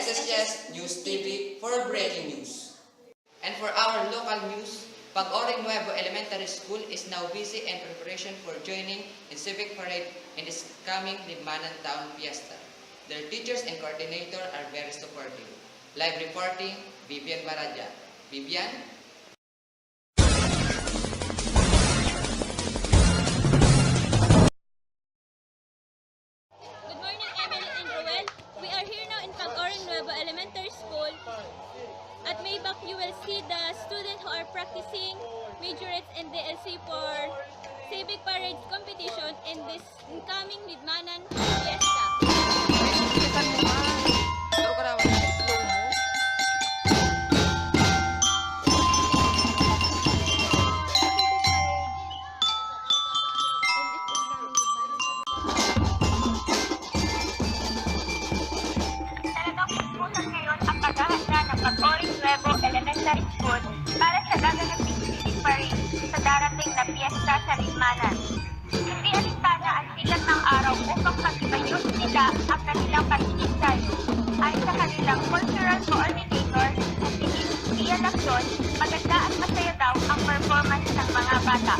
Pnnhs News TV for breaking news. And for our local news, Pag-Oring Nuevo Elementary School is now busy in preparation for joining in civic parade in this coming Libmanan Town Fiesta. Their teachers and coordinator are very supportive. Live reporting, Vivian Baraja. Vivian? Good morning, Emily and Roel. We are here now in Pag-Oring Nuevo Elementary School. At Maybach, you will see the students who are practicing majorettes and DLC for civic parade competition in this incoming Libmanan Fiesta. Pag-Oring Nuevo Elementary School para sa gaganaping civic parade sa darating na piyesta sa Libmanan. Hindi alintana ang sikat ng araw upang pag-ibayos nila ang kanilang pagkikisay. Ayon sa kanilang cultural coordinator na si Pia Lacson, maganda at masaya daw ang performance ng mga bata.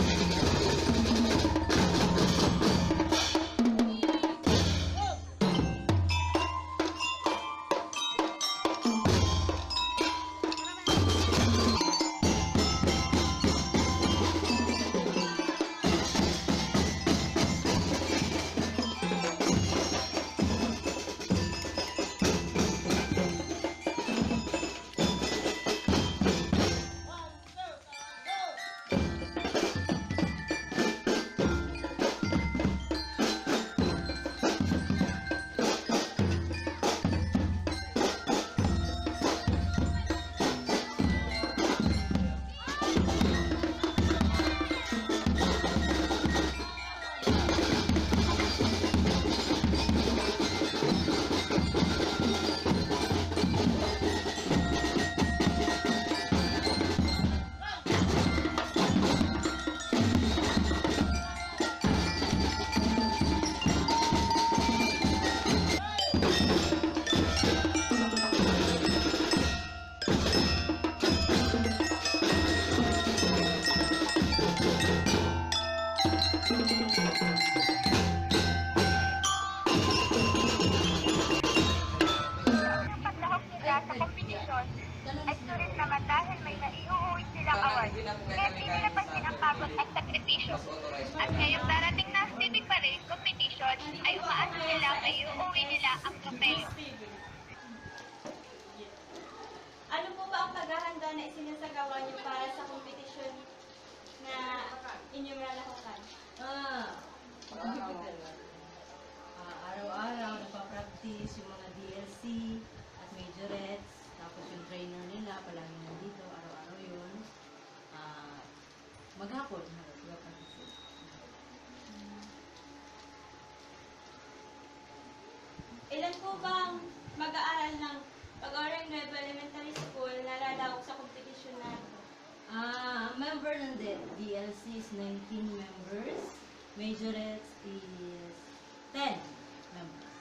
Ay sulit naman dahil may naiuuwi silang award. Kaya pinilapasin ang pagod at sakripisyo. At ngayong darating na civic parade competition ay umaasa nila na iuuwi nila ang trofeo. Ano po ba ang paghahanda na isinasagawa niyo para sa kompetisyon na inyong lalahukan? Araw-araw napapractice yung mga DLC at majorettes. Tapos yung trainer nila, palagi nandito, araw-araw yun. Maghapon, practice. Ilan po bang mag-aaral ng Pag-Oring Nuevo Elementary School na lalahok sa kompetisyon na ito? Member ng DLC is 19 members. Majorettes is 10 members.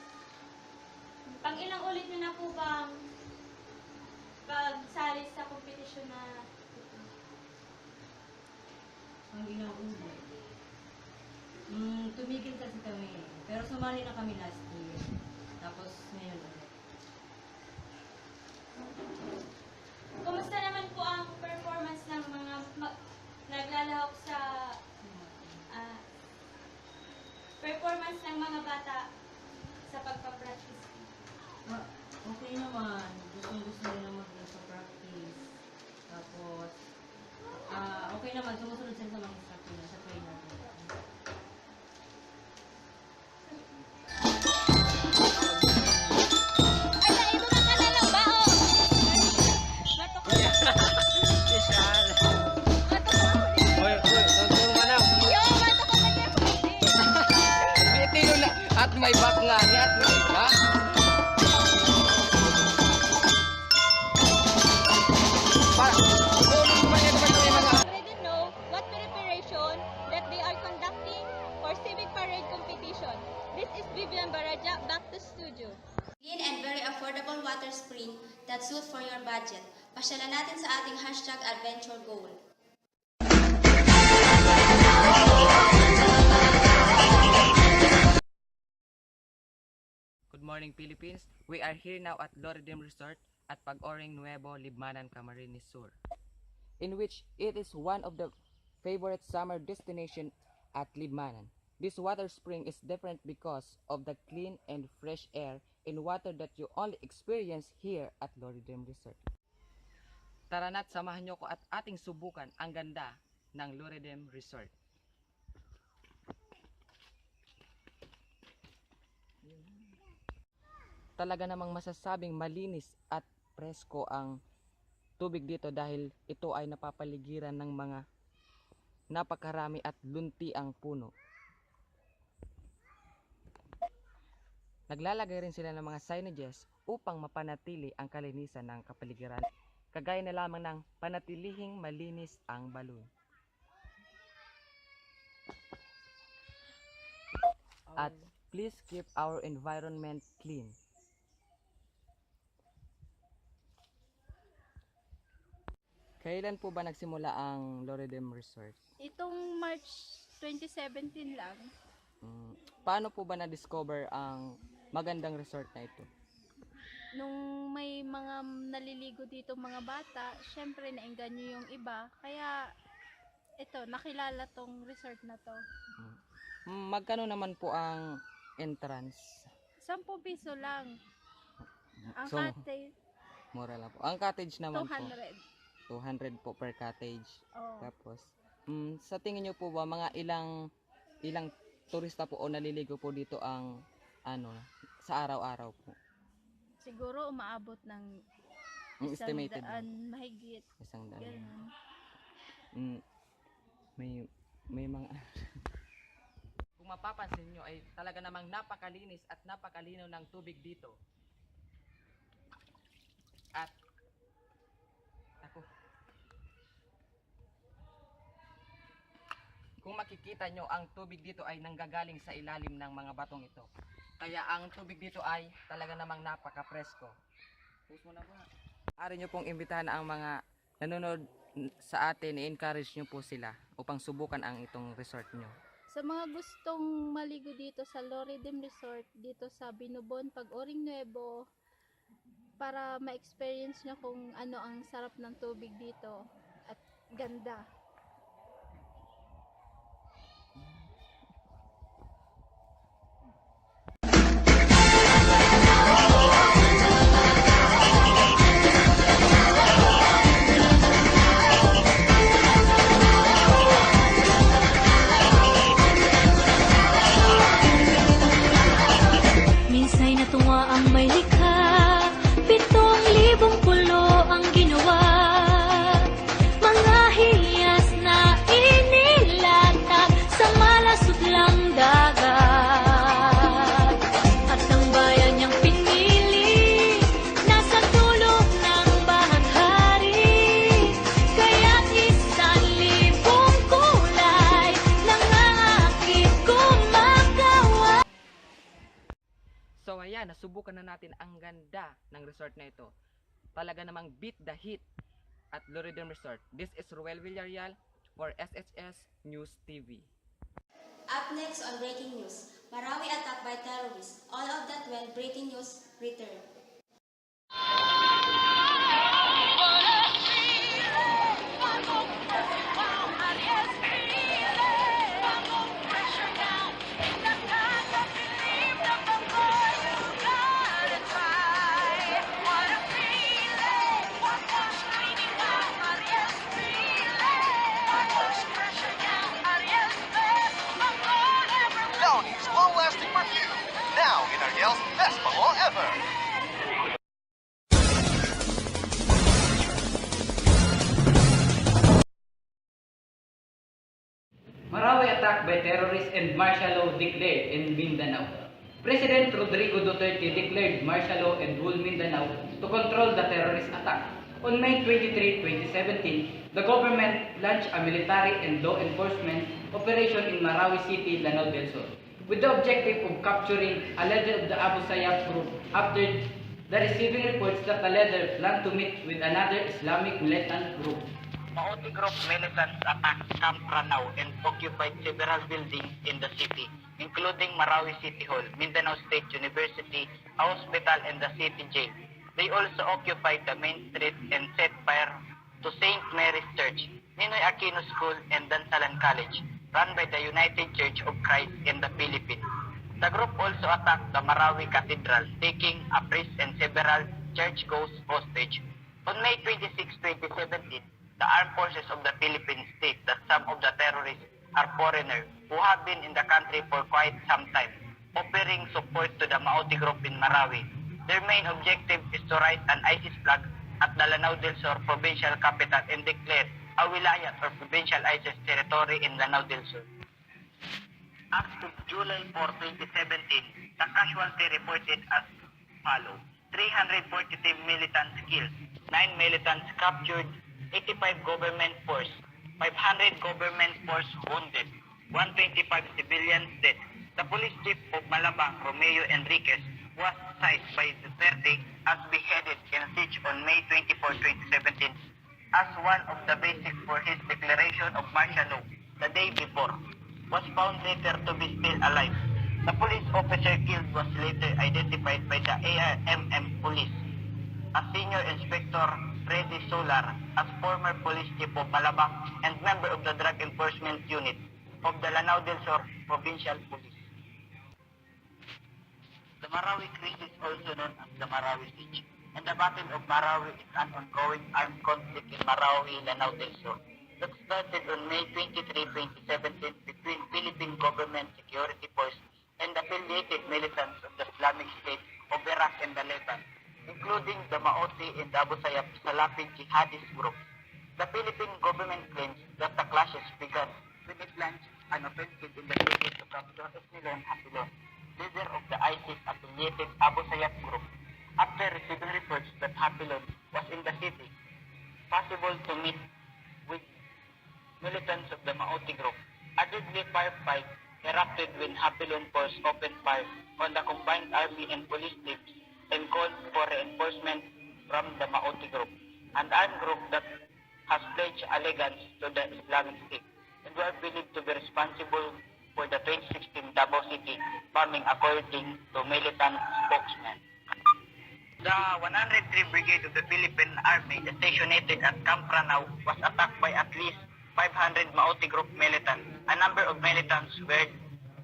Pang ilang ulit nyo na po bang pagsali sa kompetisyon na ito? Ang ilang ulit. Tumigil kasi kami. Pero sumali na kami last year. Tapos ngayon ulit. Kumusta naman po ang performance ng mga naglalahok sa performance ng mga bata sa pagpapractice? Okay naman. Gusto nila sa practice. Tapos, okay naman. Sumusunod sila sa mga instructor nila, sa trainer nila. At may back nga niya at may back. Already know what preparation that they are budget. Pasyalan natin sa ating #adventure goal. Good morning, Philippines. We are here now at Loredim Resort at Pag-oring Nuevo, Libmanan, Camarines Sur, in which it is one of the favorite summer destination at Libmanan. This water spring is different because of the clean and fresh air in water that you only experience here at Loredim Resort. Tara na't samahan niyo ko at ating subukan ang ganda ng Loredim Resort. Talaga namang masasabing malinis at presko ang tubig dito dahil ito ay napapaligiran ng mga napakarami at luntiang puno. Naglalagay rin sila ng mga signages upang mapanatili ang kalinisan ng kapaligiran, kagaya na lamang ng panatilihing malinis ang balon. At please keep our environment clean. Kailan po ba nagsimula ang Loredim Resort? Itong March 2017 lang. Paano po ba na-discover ang magandang resort na ito? Nung may mga naliligo dito mga bata, syempre naengganyo yung iba. Kaya ito, nakilala tong resort na to. Magkano naman po ang entrance? 10 piso lang. Ang So, cottage, mura lang po. Ang cottage naman 200. po, 200 po per cottage. Oh. Tapos, sa tingin nyo po ba, mga ilang turista po o naliligo po dito ang sa araw-araw po? Siguro umaabot ng Ang estimated daan, mahigit. 100. Ganun. May mga kung mapapansin nyo ay talaga namang napakalinis at napakalinaw ng tubig dito. At kung makikita nyo, ang tubig dito ay nanggagaling sa ilalim ng mga batong ito. Kaya ang tubig dito ay talaga namang napaka-presko. Maaari nyo pong imbitahan ang mga nanonood sa atin, i-encourage nyo po sila upang subukan ang itong resort nyo. Sa mga gustong maligo dito sa Loredim Resort, dito sa Binubon, Pag-oring Nuevo, para ma-experience nyo kung ano ang sarap ng tubig dito at ganda. Minsa'y natuwa ang may likha, 7,000 pulo ang ginawa. Mga hiyas na inilatag sa malasutlang dagat. At ang bayan niyang pinili, nasa tulog ng bahaghari. Kaya't 1,000 kulay nangaakit kumakawa. So ayan, nasubukan na natin ang ganda ng resort na ito. Talaga namang beat the heat at Loredim Resort. This is Ruel Villarreal for SHS News TV. Up next on breaking news, Marawi attacked by terrorists. All of that when breaking news return. Downey's long-lasting perfume, now in Ariel's best bango ever. Marawi attack by terrorists and martial law declared in Mindanao. President Rodrigo Duterte declared martial law and rule Mindanao to control the terrorist attack. On May 23, 2017, the government launched a military and law enforcement operation in Marawi City, Lanao del Sur, with the objective of capturing a leader of the Abu Sayyaf group after The receiving reports that the leader planned to meet with another Islamic militant group. Maoti Group militants attacked Camp Ranao and occupied several buildings in the city, including Marawi City Hall, Mindanao State University, a hospital, and the city jail. They also occupied the main street and set fire to St. Mary's Church, Ninoy Aquino School, and Dansalan College, run by the United Church of Christ in the Philippines. The group also attacked the Marawi Cathedral, taking a priest and several churchgoers hostage. On May 26, 2017, the Armed Forces of the Philippines state that some of the terrorists are foreigners who have been in the country for quite some time, offering support to the Maoti Group in Marawi. Their main objective is to raise an ISIS flag at the Lanao del Sur provincial capital and declare a wilayat or provincial ISIS territory in Lanao del Sur. As of July 4, 2017, the casualty reported as follows: 343 militants killed, 9 militants captured, 85 government force, 500 government force wounded, 125 civilians dead. The police chief of Malabang, Romeo Enriquez, was cited by Duterte as beheaded in a siege on May 24, 2017 as one of the basics for his declaration of martial law the day before, was found later to be still alive. The police officer killed was later identified by the ARMM police as Senior Inspector Freddy Solar as former police chief of Malabang and member of the Drug Enforcement Unit of the Lanao del Sur Provincial Police. The Marawi crisis, also known as the Marawi Siege, and the Battle of Marawi is an ongoing armed conflict in Marawi, Lanao del Sur that started on May 23, 2017 between Philippine government security force and affiliated militants of the Islamic State of Iraq and the Lebanon, including the Maoti and Abu Sayyaf Salafi jihadist groups. The Philippine government claims that the clashes began when it launched an offensive in the city to capture Esnilon Hapilon, leader of the ISIS-affiliated Abu Sayyaf group, after receiving reports that Hapilon was in the city, possible to meet with militants of the Maoti group. A deadly firefight erupted when Hapilon force opened fire on the combined army and police teams and called for reinforcement from the Maoti group, an armed group that has pledged allegiance to the Islamic State and were believed to be responsible for the 2016 Davao City bombing, according to militant spokesman. The 103 Brigade of the Philippine Army, stationed at Camp Ranao, was attacked by at least 500 Maoti group militants. A number of militants were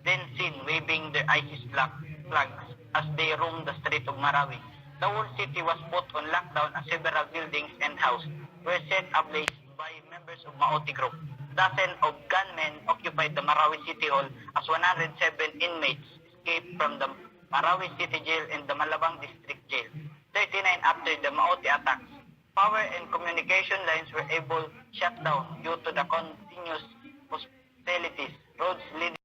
then seen waving their ISIS flags as they roamed the street of Marawi. The whole city was put on lockdown and several buildings and houses were set ablaze by members of Maoti group. Dozens of gunmen occupied the Marawi City Hall as 107 inmates escaped from the Marawi City Jail and the Malabang District Jail. 39 after the Maoti attacks. Power and communication lines were able shut down due to the continuous hostilities. Roads leading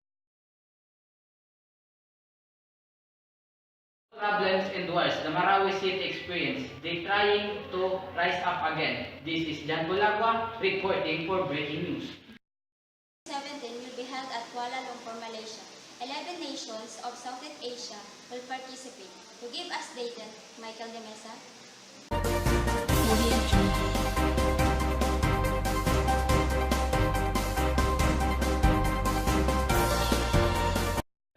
Problems and wars the Marawi City experienced, they trying to rise up again. This is Jan Bulagwa reporting for Breaking News. 17 will be held at Kuala Lumpur, Malaysia. 11 nations of Southeast Asia will participate. To give us data, Michael De Mesa.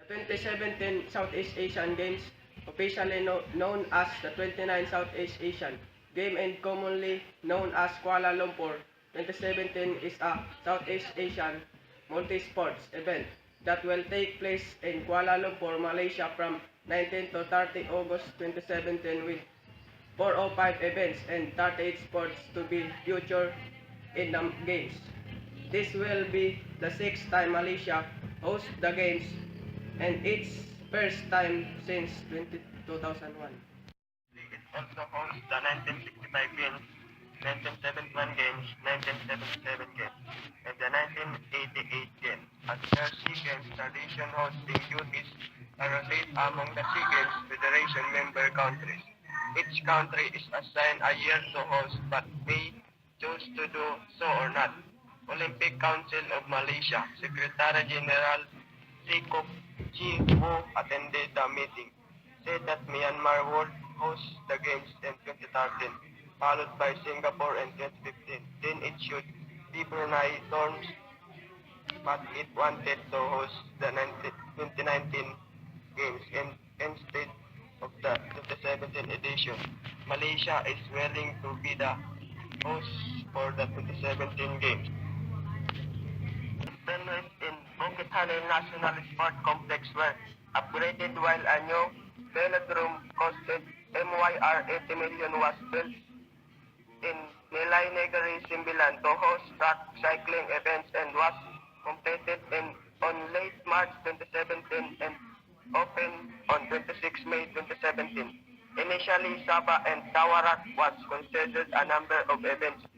The 2017 Southeast Asian Games, officially known as the 29 Southeast Asian Game and commonly known as Kuala Lumpur 2017, is a Southeast Asian multi-sports event that will take place in Kuala Lumpur, Malaysia from 19 to 30 August 2017 with 405 events and 38 sports to be featured in the Games. This will be the 6th time Malaysia hosts the Games and its first time since 2001. It also hosts the 1965 Games, 1971 Games, 1977 Games, and the 1988 Games. As their SEA Games tradition, hosting duties are rotated among the SEA Games Federation member countries. Each country is assigned a year to host but may choose to do so or not. Olympic Council of Malaysia Secretary General Sekop Chi Wu attended the meeting, said that Myanmar would host the games in 2013, followed by Singapore in 2015. Then it should be Brunei turns, but it wanted to host the 2019 games instead of the 2017 edition. Malaysia is willing to be the host for the 2017 games. Venues in Bukit Halil National Sport Complex were upgraded while a new velodrome costed MYR 80 million was built in Nilay Negeri, Simbilan to host track cycling events and was completed on late March 2017 and opened on 26 May 2017. Initially, Sabah and Tawarak was considered a number of events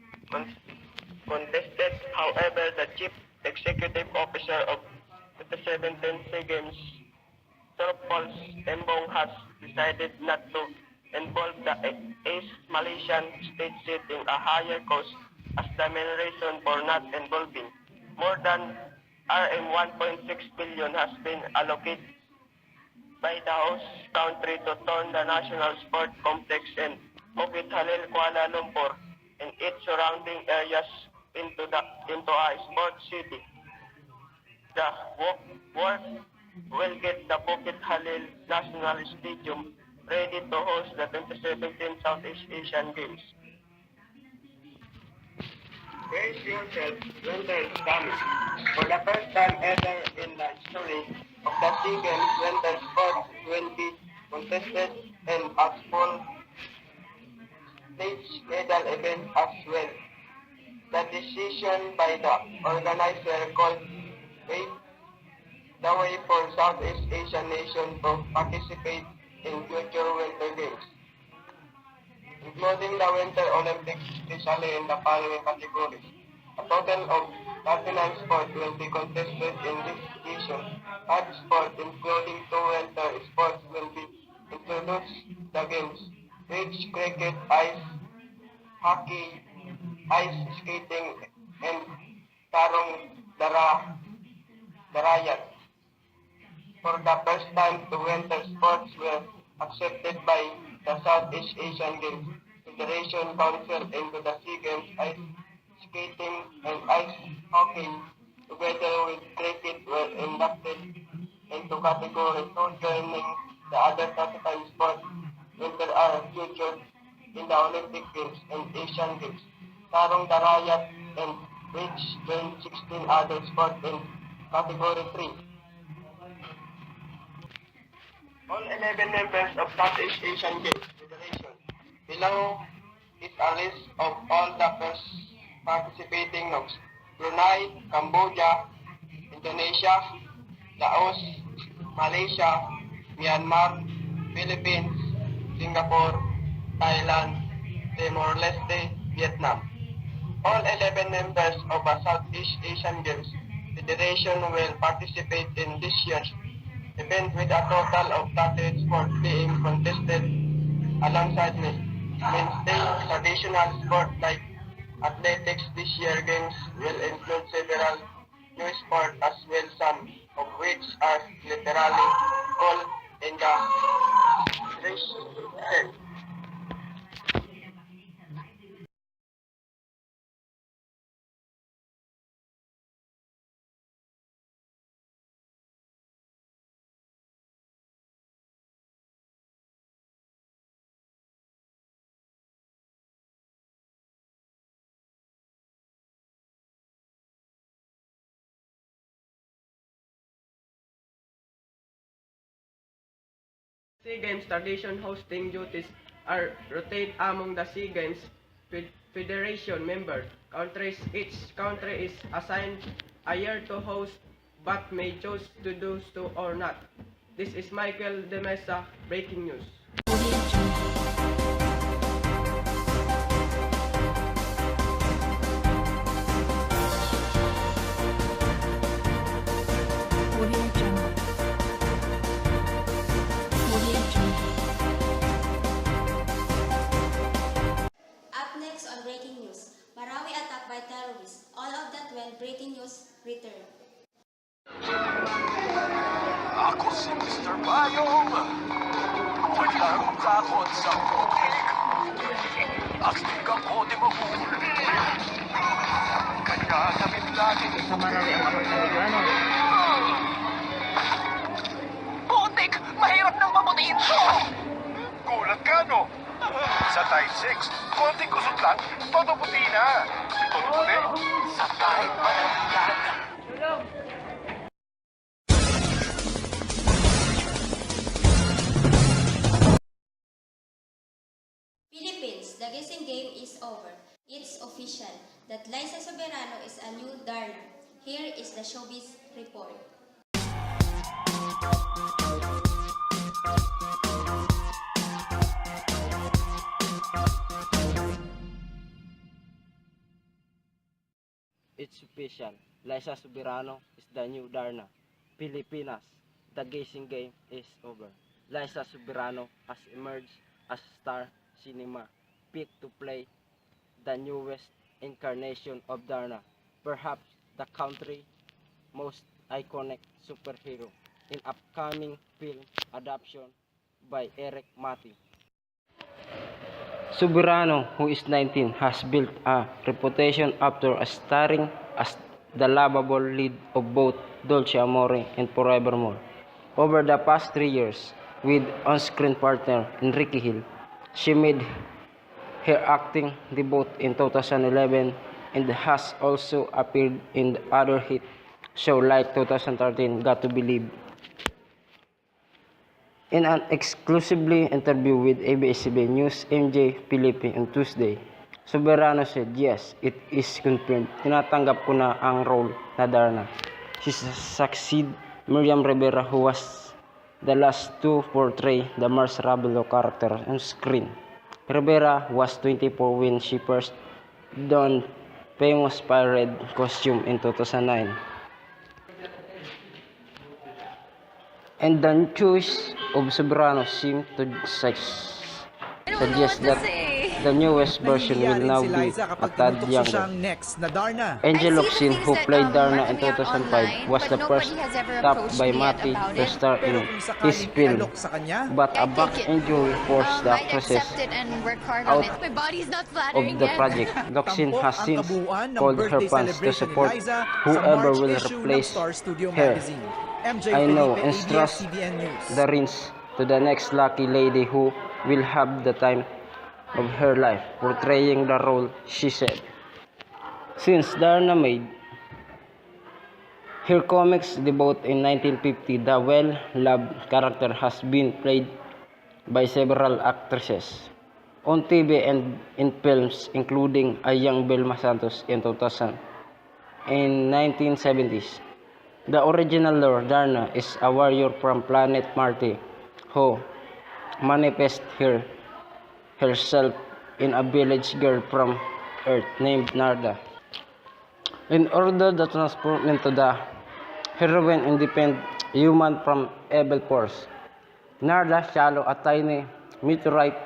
contested. However, the chief executive officer of the 17 SEA Games, Sir Paul Embong, has decided not to involve the East Malaysian state setting a higher cost as the main reason for not involving. More than RM 1.6 billion has been allocated by the host country to turn the national sport complex in Bukit Halil, Kuala Lumpur and its surrounding areas into a sports city. The work will get the Bukit Halil National Stadium ready to host the 2017 Southeast Asian Games. Brace yourself, winter is coming. For the first time ever in the history of the SEA Games, winter sports will be contested in a full stage medal event as well. The decision by the organizer called the way for Southeast Asian nations to participate in future Winter Games, including the Winter Olympics, especially in the following categories. A total of 39 sports will be contested in this edition. 5 sports, including 2 winter sports, will be introduced the games: bridge, cricket, ice hockey, ice skating, and tarong darayat. For the first time, the winter sports were accepted by the Southeast Asian Games Federation Council into the SEA Games. Ice skating and ice hockey, together with cricket, were inducted into category 2, joining the other 35 sports that are featured in the Olympic Games and Asian Games. Tarong darayat and bridge joined 16 other sports in category 3. All 11 members of Southeast Asian Games Federation. Below is a list of all the participating nations: Brunei, Cambodia, Indonesia, Laos, Malaysia, Myanmar, Philippines, Singapore, Thailand, Timor-Leste, Vietnam. All 11 members of the Southeast Asian Games Federation will participate in this year's event with a total of 38 sports being contested alongside mainstay traditional sports like athletics. This year's games will include several new sports as well, some of which are literally called in the race set. SEA Games tradition hosting duties are rotate among the SEA Games Federation member countries. Each country is assigned a year to host but may choose to do so or not. This is Michael De Mesa, breaking news. Up next on breaking news, Marawi attacked by terrorists. All of that when breaking news return. Ako si Mr. Bayong. Walang takot sa putik. Astig ang kote mahuli. Kaya damit lagi. Sa Marawi ang mapagsabi ano? Putik! Mahirap nang mabutihin to! Gulat ka, no? Sa Type 6, konting kusot lang, todo puti na. Todo puti? Sa Type Panangyan. Philippines, the guessing game is over. It's official that Liza Soberano is a new Darna. Here is the showbiz report. It's official. Liza Soberano is the new Darna. Pilipinas, the guessing game is over. Liza Soberano has emerged as star cinema, picked to play the newest incarnation of Darna, perhaps the country's most iconic superhero, in upcoming film adaptation by Eric Mati. Soberano, who is 19, has built a reputation after starring as the lovable lead of both Dolce Amore and Forevermore. Over the past 3 years, with on-screen partner Enrique Hill, she made her acting debut in 2011 and has also appeared in other hit shows like 2013 Got to Believe. In an exclusively interview with ABS-CBN News MJ Filipe on Tuesday, Soberano said, "Yes, it is confirmed. Tinatanggap ko na ang role na Darna." She succeeded Miriam Rivera, who was the last to portray the Mars Ravelo character on screen. Rivera was 24 when she first donned famous pirate costume in 2009. And the choice of Soberano seemed to suggest that the newest version will now be a tad younger. Angel Locsin, who played Darna in 2005, was the first tapped by Mati to star in his film, but a back injury forced the actress out of the project. Locsin has since called her fans to support whoever will replace her. "I know and trust the reins to the next lucky lady who will have the time of her life portraying the role," she said. Since Darna made her comics debut in 1950, the well-loved character has been played by several actresses on TV and in films, including a young Belma Santos in 2000. In 1970s, the original Lord Darna is a warrior from planet Marte who manifests herself in a village girl from Earth named Narda. In order to transform into the heroine and defend human from evil force, Narda swallows a tiny meteorite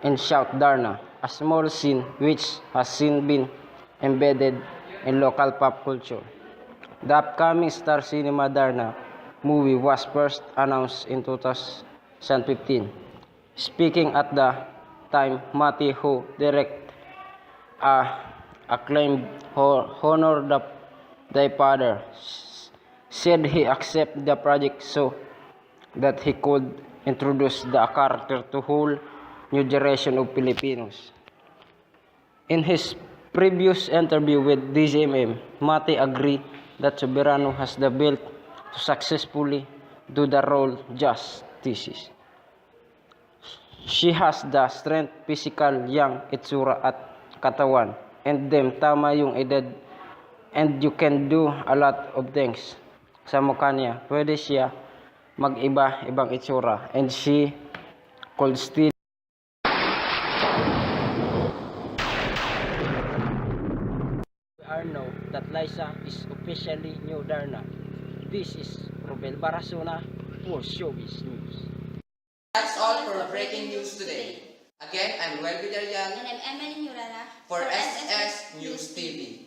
and shouts Darna, a small scene which has since been embedded in local pop culture. The upcoming Star Cinema Darna movie was first announced in 2015. Speaking at the time, Mati, who directed acclaimed Honor Thy Father, said he accepted the project so that he could introduce the character to whole new generation of Filipinos. In his previous interview with DZMM, Mati agreed that Soberano has the build to successfully do the role justice. She has the strength, physical, young, itsura at katawan, and them tama yung edad, and you can do a lot of things. Sa mukha niya, pwede siya mag-iba-ibang itsura, and she could still know that Liza is officially new Darna. This is Robel Barasona for Showbiz News. That's all for breaking news today. Again, I'm Welby Darial And I'm Emily Nurara for SS News TV.